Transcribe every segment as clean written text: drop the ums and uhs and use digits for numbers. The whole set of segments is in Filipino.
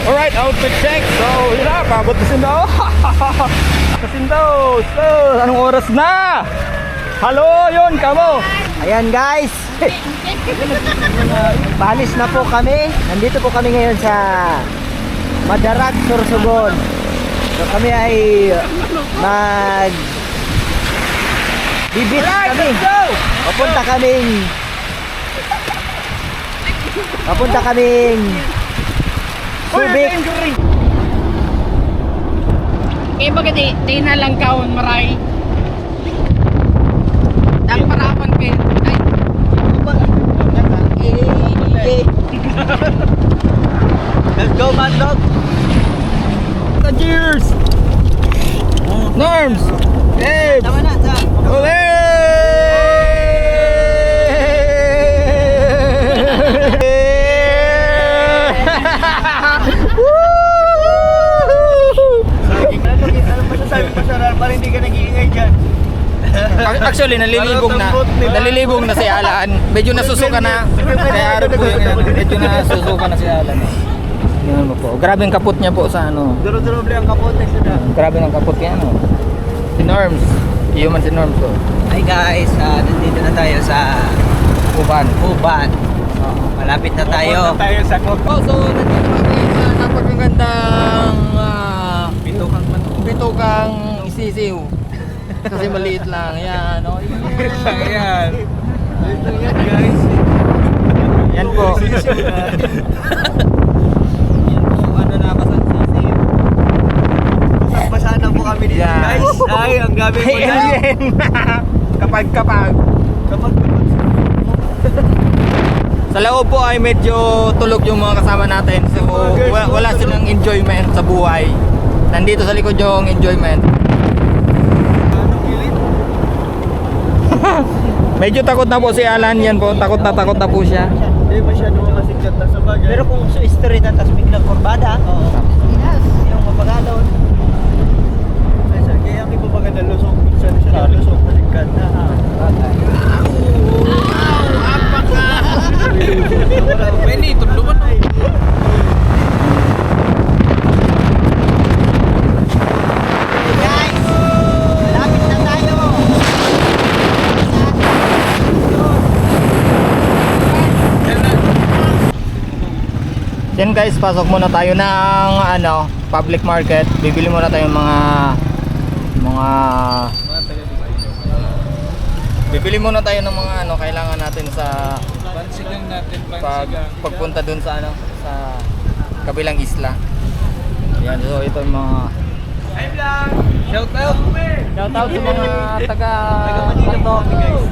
Alright, outfit check. So, yun na, pabot na Sindo. Sa Sindo. So, anong oras na? Halo, yun, kamo. Ayan guys, balis na po kami. Nandito po kami ngayon sa Madarak, Sorsogon. So kami ay bibit kami. Papunta kaming Subic. Eh bakit di na lang kaon maray? Ang parapan kayo. Ay. Let's go, Mad Dog. Cheers! Norms! Hey! Tama na, sa. Ole! Ano masasabi mo sa Ral? Parang hindi ka nag-iingay dyan. Actually, nalilibong na si Alan. Medyo nasusuka na. Kaya araw po yung medyo nasusuka na si Alan. Yan mo po. Grabe ang kapot niya po sa ano. Duro-duro ang kapote siya. Grabe ang kapot niya ano. Si Norms. Human si Norms po. Hi guys, nandito na tayo sa Uban. Malapit na tayo. sa Coco. So, nandito kami sa napakagandang pitukang isisiw. Kasi maliit lang. Yan. Oh. Ayan. Yan guys. Yan po. Pasana po kami dito Yan. guys. Ay, ang gabi po na. Kapag. Kapag Sa loob po ay medyo tulog yung mga kasama natin. So wala silang enjoyment sa buhay. Nandito sa likod yung enjoyment. Medyo takot na po si Alan. Yan po, takot na po siya. Hindi masyado masikat na sa bagay. Pero kung straight na tas biglang kurbada, yung mapagalon. Kaya ang iba maganda lusok, minsan siya lusok masikat na. Pwede, tulungan na. Guys, lapit na tayo. Yan guys, pasok muna tayo ng public market. Bibili muna tayo Bibili muna tayo ng mga kailangan natin sa pagpunta dun sa sa kabilang isla. Yan, so ito yung mga shout out sa mga taga Manok guys.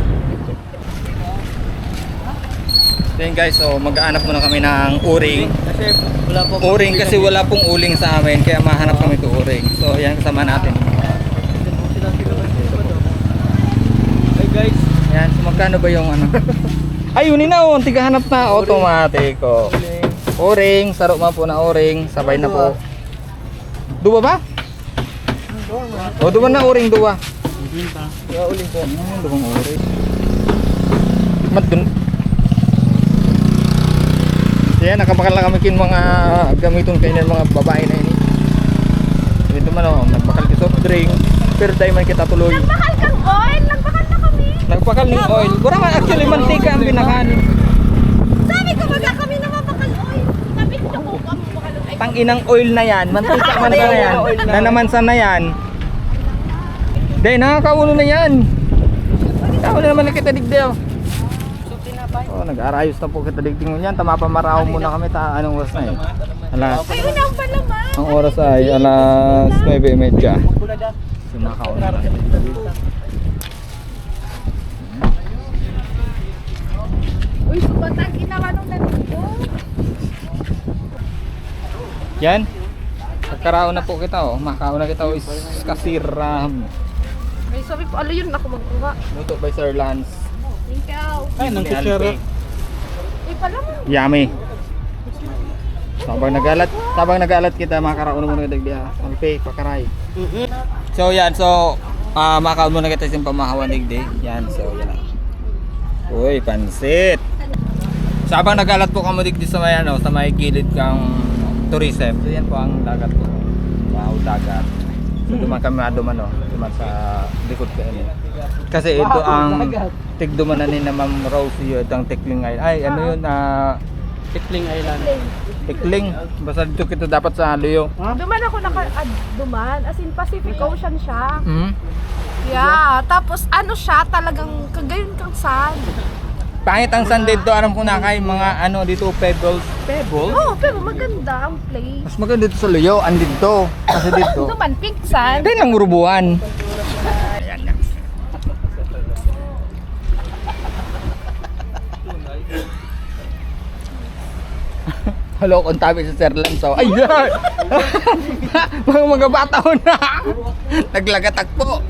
Then guys, so mag-aanap muna kami ng uring. Uring kasi wala pong uling sa amin, kaya mahanap kami ito uring. So yan, kasama natin. Hey guys, Yan, so magkano ba yung Ay, yun na oh, tigahanap na automatic oh. Uring, saro man po na uring, sabay na po. Dua ba? O, dua na uring, dua. kaya uling po. Duwang uring. Madun. Yan, nakabakal na kami kin mga gamiton kayo ng mga babae na ini. Ito man oh, nagbakal ki soft drink. Pero dahil man kita tuloy. Nagbakal kang oil, nagbakal na kami. Nagbakal ng oil. Wala man actually mantika ang binakan. Sabi ko baga kami na mabakal oil. Sabi ko kung kami bakal oil. Pang inang oil na yan, mantika man na yan. Na naman sa na yan. Dahil nakakaulo na yan. Nakakaulo naman na kita digdeo. Oh, nag-arayos na po kita digdingon yan. Tama pa maraw muna kami anong oras na eh. Alas. Ay, unang pa naman. Ang oras ay alas 9:30. So nakakauna na. Uy, subatang ginawa nung nandito. Yan. Pagkaraon na po kita oh. Makauna kita oh is kasiram. Ay, sabi ko, yun ako magkuha. Luto by Sir Lance. Ikaw. Ay, nang kutsara. Uy, pala mo. Yummy. Sabang nagalat kita makaraon mo na dagdiha. Alpe pakaray. So yan, so makaon muna kita sa pamahawan digdi. Yan, so yan. Uy, pansit. Sabang nagalat po kamo digdi sa may sa may gilid kang tourism. So yan po ang dagat po. Wow, dagat. So duman kami duman sa likod ko ini. Kasi ito ang tigdumanan ni na Ma'am Rosie, ito ang Tikling Island. Ay, ano yun? Tikling Island. Tikling. Basta dito kita dapat sa Luyo. Duman ako duman. As in Pacific Ocean siya. Hmm? Yeah. Tapos ano siya, talagang kagayon kang sand. Pangit ang sand dito. Alam ko na kay mga ano dito, pebbles. Pebbles? Oh, pero maganda ang place. Mas maganda dito sa Luyo. Andito. Kasi dito. Duman, pink sand. Hindi lang urubuan. Ayan na. Hello, kung tabi sa Sir Lanzo. Ayan! mga bata ko na! Naglagatak po.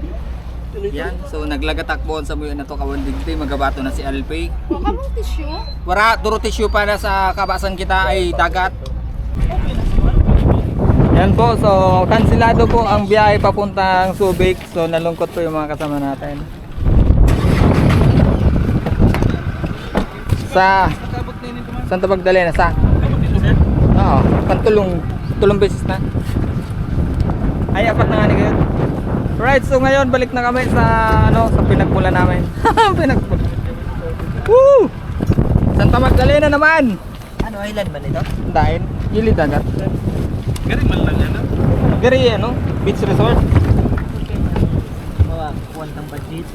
Yan, so naglagatak po sa buyo na to kawandigdi. Magabato na si Alpay. Huwag mong tissue. Wara, duro tissue para sa kabasan kita ay dagat. Yan po, so kansilado po ang biyahe papuntang Subic. So nalungkot po yung mga kasama natin. Saan ito pagdali na sa? Oo, tulong beses na. Ay, apat na nga ni kayo. Right, so ngayon balik na kami sa sa pinagmula namin. Pinagmula. Woo! Santa Magdalena naman. Ano island man ito? Dahil gilid dagat. Galing man lang yan. Gari beach resort. Mga kuwantang budget.